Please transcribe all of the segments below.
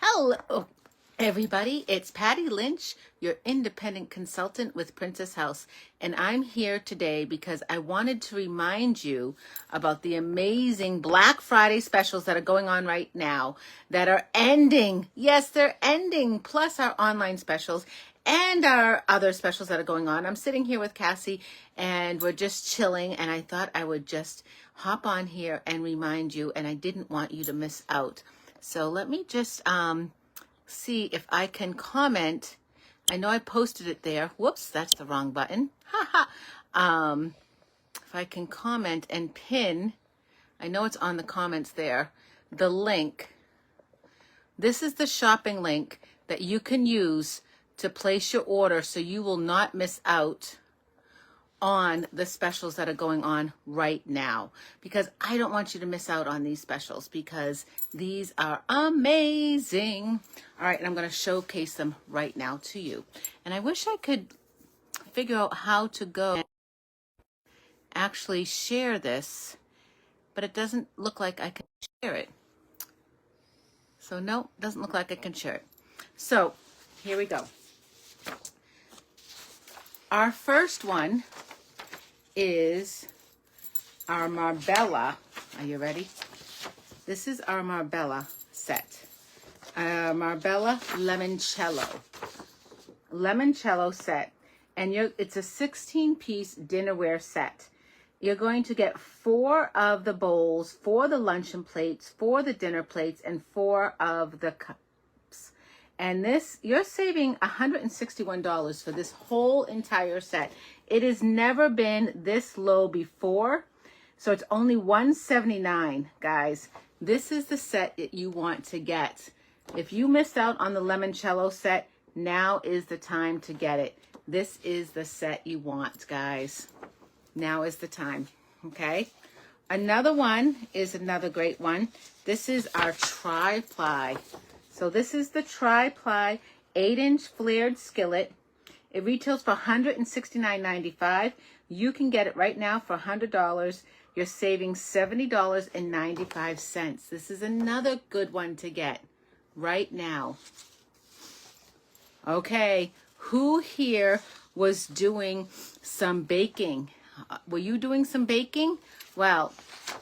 Hello, everybody. It's Patty Lynch, your independent consultant with Princess House. And I'm here today because I wanted to remind you about the amazing Black Friday specials that are going on right now that are ending. Yes, they're ending, plus our online specials and our other specials that are going on. I'm sitting here with Cassie and we're just chilling, and I thought I would just hop on here and remind you, and I didn't want you to miss out. So let me just see if I can comment. I know I posted it there. Whoops, that's the wrong button. If I can comment and pin, I know it's on the comments there, the link. This is the shopping link that you can use to place your order so you will not miss out on the specials that are going on right now, because I don't want you to miss out on these specials because these are amazing. All right, and I'm going to showcase them right now to you. And I wish I could figure out how to go and actually share this, but it doesn't look like I can share it. So no, doesn't look like I can share it. So here we go. Our first one is our Marbella. Are you ready? This is our Marbella set. Marbella Limoncello set. And it's a 16-piece dinnerware set. You're going to get 4 of the bowls, 4 of the luncheon plates, 4 of the dinner plates, and 4 of the cups. And this, you're saving $161 for this whole entire set. It has never been this low before, so it's only $179, guys. This is the set that you want to get. If you missed out on the limoncello set, now is the time to get it. This is the set you want, guys. Now is the time, okay? Another one is another great one. This is our tri-ply. So this is the tri-ply 8-inch flared skillet. It retails for $169.95. You can get it right now for $100. You're saving $70.95. This is another good one to get right now. Okay, who here was doing some baking? Were you doing some baking? Well,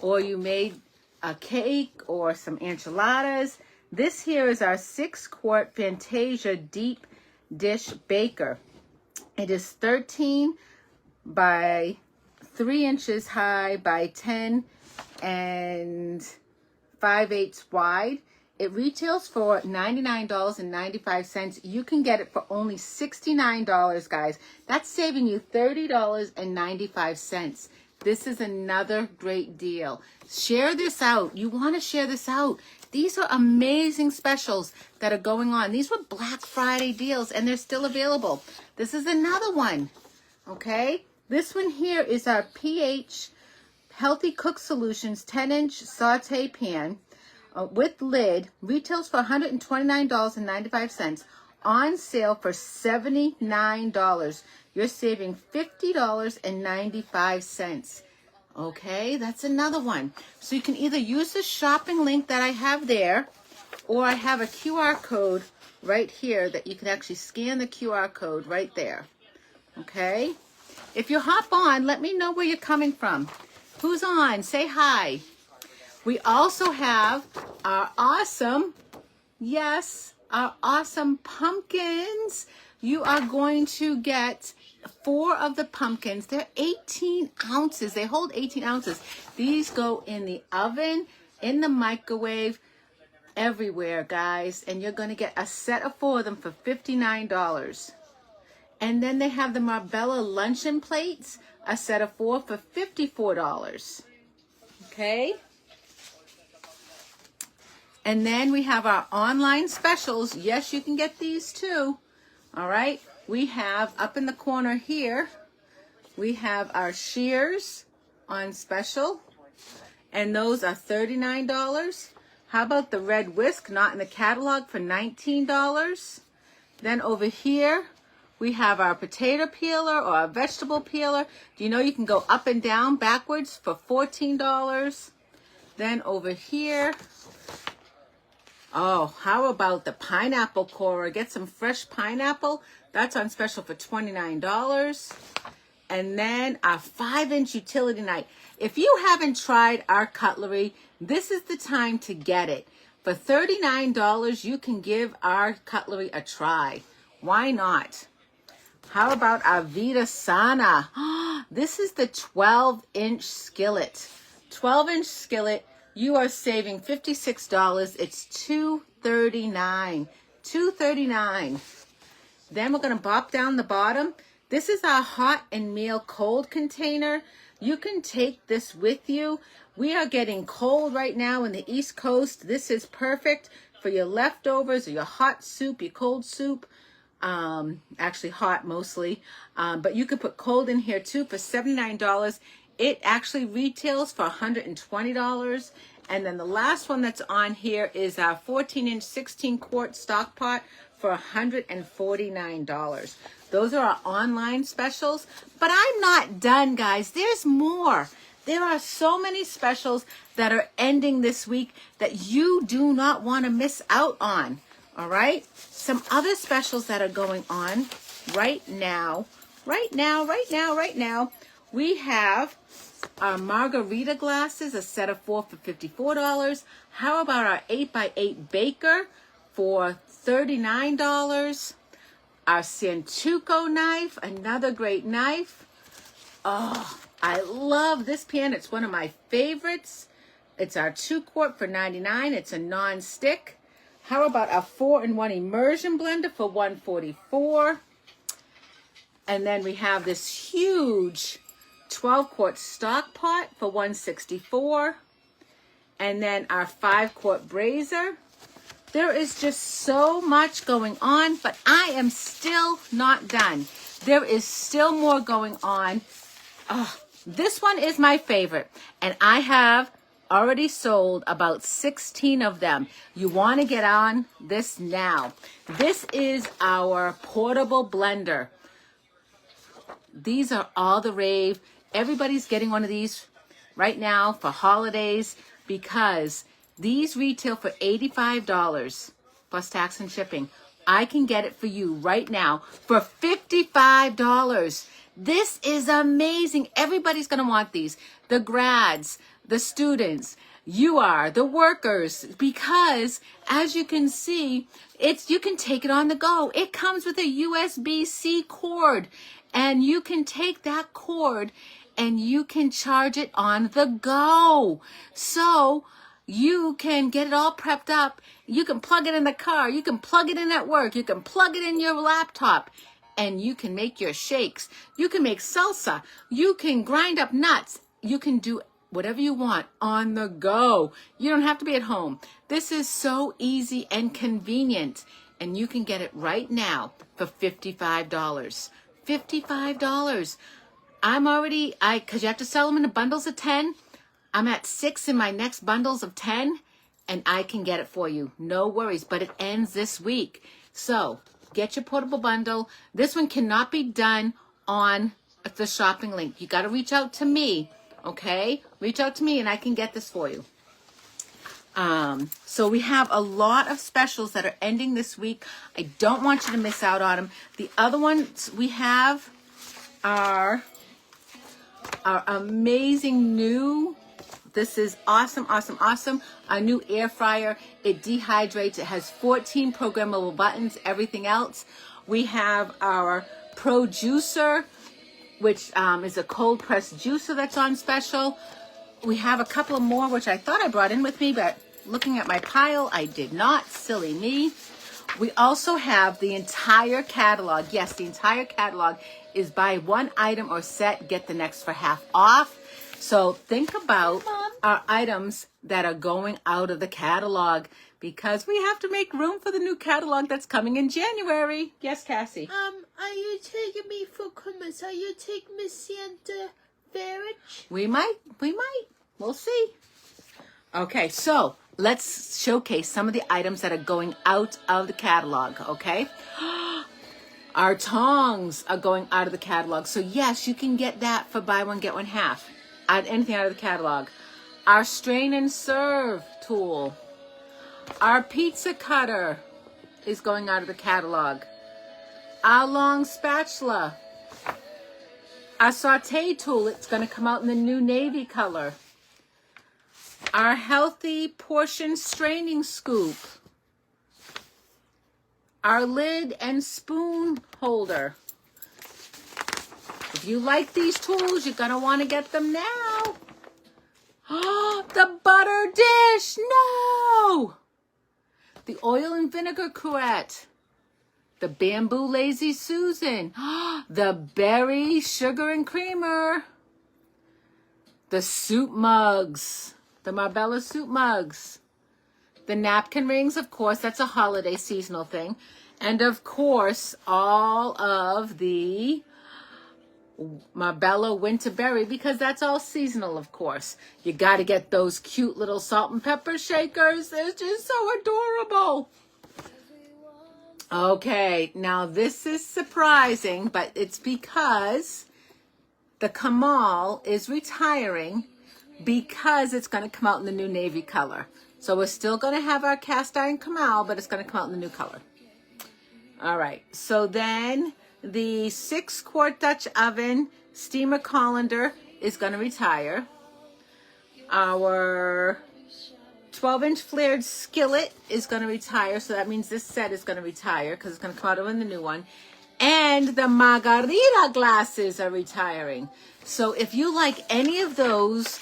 or you made a cake or some enchiladas. This here is our 6-quart Fantasia deep dish baker. It is 13 by 3 inches high by 10 and 5/8 wide. It retails for $99.95. You can get it for only $69, guys. That's saving you $30.95. This is another great deal. Share this out. You want to share this out. These are amazing specials that are going on. These were Black Friday deals, and they're still available. This is another one, okay? This one here is our pH Healthy Cook Solutions 10-inch saute pan with lid. Retails for $129.95. On sale for $79. You're saving $50.95. Okay, that's another one. So you can either use the shopping link that I have there, or I have a QR code right here that you can actually scan the QR code right there. Okay, if you hop on, let me know where you're coming from. Who's on? Say hi. We also have our awesome, yes, our awesome pumpkins. You are going to get 4 of the pumpkins. They're 18 ounces. They hold 18 ounces. These go in the oven, in the microwave, everywhere, guys. And you're going to get a set of 4 of them for $59. And then they have the Marbella luncheon plates, a set of 4 for $54. Okay? And then we have our online specials. Yes, you can get these too. All right? We have up in the corner here, we have our shears on special, and those are $39. How about the red whisk, not in the catalog, for $19? Then over here, we have our potato peeler or our vegetable peeler. Do you know you can go up and down backwards for $14? Then over here, Oh, how about the pineapple corer? Get some fresh pineapple. That's on special for $29. And then our 5-inch utility knife. If you haven't tried our cutlery, this is the time to get it. For $39, you can give our cutlery a try. Why not? How about our Vita Sana? This is the 12-inch skillet. 12-inch skillet. You are saving $56. It's $239. $239. Then we're going to bop down the bottom. This is our hot and meal cold container. You can take this with you. We are getting cold right now in the East Coast. This is perfect for your leftovers or your hot soup, your cold soup. Actually hot mostly. But you could put cold in here too for $79. It actually retails for $120. And then the last one that's on here is our 14-inch 16-quart stock pot for $149. Those are our online specials. But I'm not done, guys. There's more. There are so many specials that are ending this week that you do not want to miss out on. All right? Some other specials that are going on right now. We have our margarita glasses, a set of 4 for $54. How about our 8x8 baker for $39? Our Santoku knife, another great knife. Oh, I love this pan. It's one of my favorites. It's our 2-quart for $99. It's a non-stick. How about a 4-in-1 immersion blender for $144? And then we have this huge 12-quart stock pot for $164. And then our 5-quart brazier. There is just so much going on, but I am still not done. There is still more going on. Oh, this one is my favorite, and I have already sold about 16 of them. You want to get on this now. This is our portable blender. These are all the rave. Everybody's getting one of these right now for holidays because these retail for $85 plus tax and shipping. I can get it for you right now for $55. This is amazing. Everybody's going to want these. The grads, the students, you are, the workers, because as you can see, you can take it on the go. It comes with a USB-C cord, and you can take that cord and you can charge it on the go. So you can get it all prepped up. You can plug it in the car. You can plug it in at work. You can plug it in your laptop. And you can make your shakes. You can make salsa. You can grind up nuts. You can do whatever you want on the go. You don't have to be at home. This is so easy and convenient. And you can get it right now for $55. $55. Because you have to sell them in bundles of 10. I'm at 6 in my next bundles of 10, and I can get it for you. No worries, but it ends this week. So get your portable bundle. This one cannot be done on the shopping link. You got to reach out to me, okay? Reach out to me, and I can get this for you. So we have a lot of specials that are ending this week. I don't want you to miss out on them. The other ones we have are our amazing new. This is awesome, awesome, awesome. Our new air fryer. It dehydrates. It has 14 programmable buttons, everything else. We have our Pro Juicer, which is a cold pressed juicer that's on special. We have a couple more, which I thought I brought in with me, but looking at my pile, I did not. Silly me. We also have the entire catalog. Yes, the entire catalog is buy one item or set, get the next for half off. So think about our items that are going out of the catalog because we have to make room for the new catalog that's coming in January. Yes, Cassie? Are you taking me for Christmas? Are you taking Miss Santa Farage? We might. We'll see. Okay, so let's showcase some of the items that are going out of the catalog, okay? Our tongs are going out of the catalog. So yes, you can get that for buy one, get one half. Anything out of the catalog. Our strain and serve tool. Our pizza cutter is going out of the catalog. Our long spatula. Our saute tool, it's going to come out in the new navy color. Our healthy portion straining scoop. Our lid and spoon holder. If you like these tools, you're going to want to get them now. Oh, the butter dish. No! The oil and vinegar cruet. The bamboo lazy Susan. The berry sugar and creamer. The soup mugs. The Marbella soup mugs. The napkin rings, of course, that's a holiday seasonal thing. And of course, all of the Marbella Winterberry, because that's all seasonal, of course. You got to get those cute little salt and pepper shakers. They're just so adorable. Okay, now this is surprising, but it's because the Kamal is retiring because it's going to come out in the new navy color. So we're still going to have our cast iron Kamal, but it's going to come out in the new color. All right, so then the 6-quart Dutch oven steamer colander is going to retire. Our 12-inch flared skillet is going to retire, so that means this set is going to retire because it's going to come out in the new one. And the margarita glasses are retiring. So if you like any of those,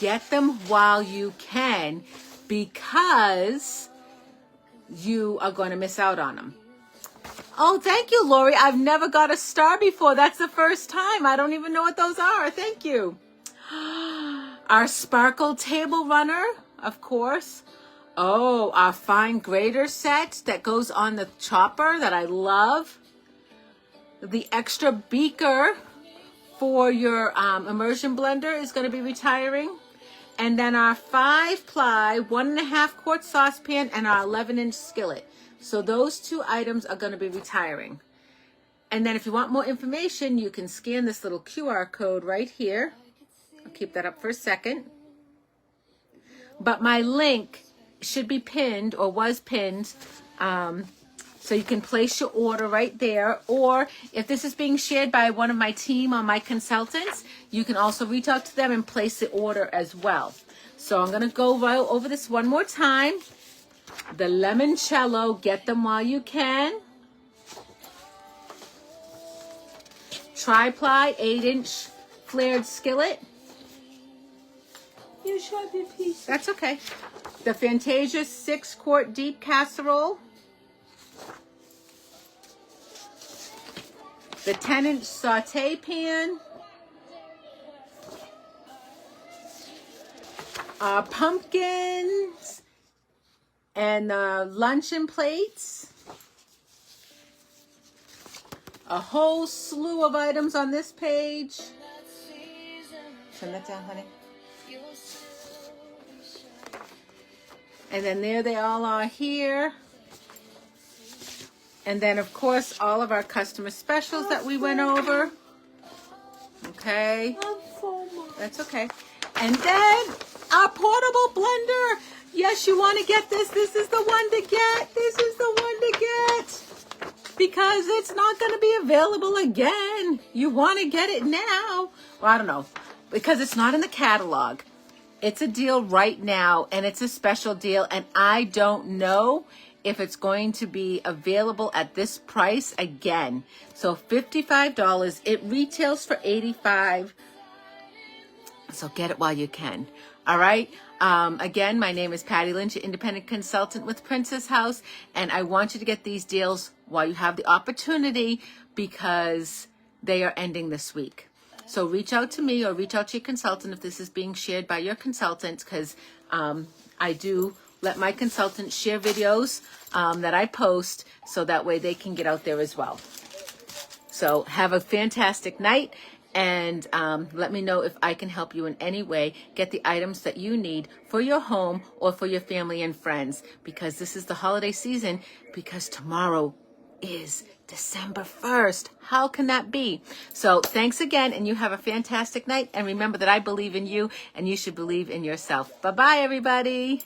get them while you can because you are going to miss out on them. Oh, thank you, Lori. I've never got a star before. That's the first time. I don't even know what those are. Thank you. Our sparkle table runner, of course. Oh, our fine grater set that goes on the chopper that I love. The extra beaker for your immersion blender is going to be retiring. And then our 5-ply 1.5-quart saucepan and our 11-inch skillet. So those 2 items are going to be retiring. And then if you want more information, you can scan this little QR code right here. I'll keep that up for a second. But my link should be pinned or was pinned. So you can place your order right there. Or if this is being shared by one of my team or my consultants, you can also reach out to them and place the order as well. So I'm going to go right over this one more time. The limoncello, get them while you can. Tri-ply 8-inch flared skillet. You showed me piece. That's okay. The Fantasia 6-quart deep casserole. The 10-inch saute pan. Pumpkins. And luncheon plates. A whole slew of items on this page. Turn that down, honey. And then there they all are here. And then, of course, all of our customer specials that we went over. Okay. That's okay. And then our portable blender. Yes, you want to get this. This is the one to get. This is the one to get. Because it's not going to be available again. You want to get it now. Well, I don't know. Because it's not in the catalog. It's a deal right now, and it's a special deal, and I don't know if it's going to be available at this price again. So $55. It retails for $85. So get it while you can. All right. Again, my name is Patty Lynch, independent consultant with Princess House, and I want you to get these deals while you have the opportunity because they are ending this week. So reach out to me or reach out to your consultant if this is being shared by your consultant, because I do let my consultants share videos that I post so that way they can get out there as well. So have a fantastic night, and let me know if I can help you in any way get the items that you need for your home or for your family and friends, because this is the holiday season, because tomorrow is December 1st. How can that be? So thanks again, and you have a fantastic night. And remember that I believe in you, and you should believe in yourself. Bye-bye, everybody.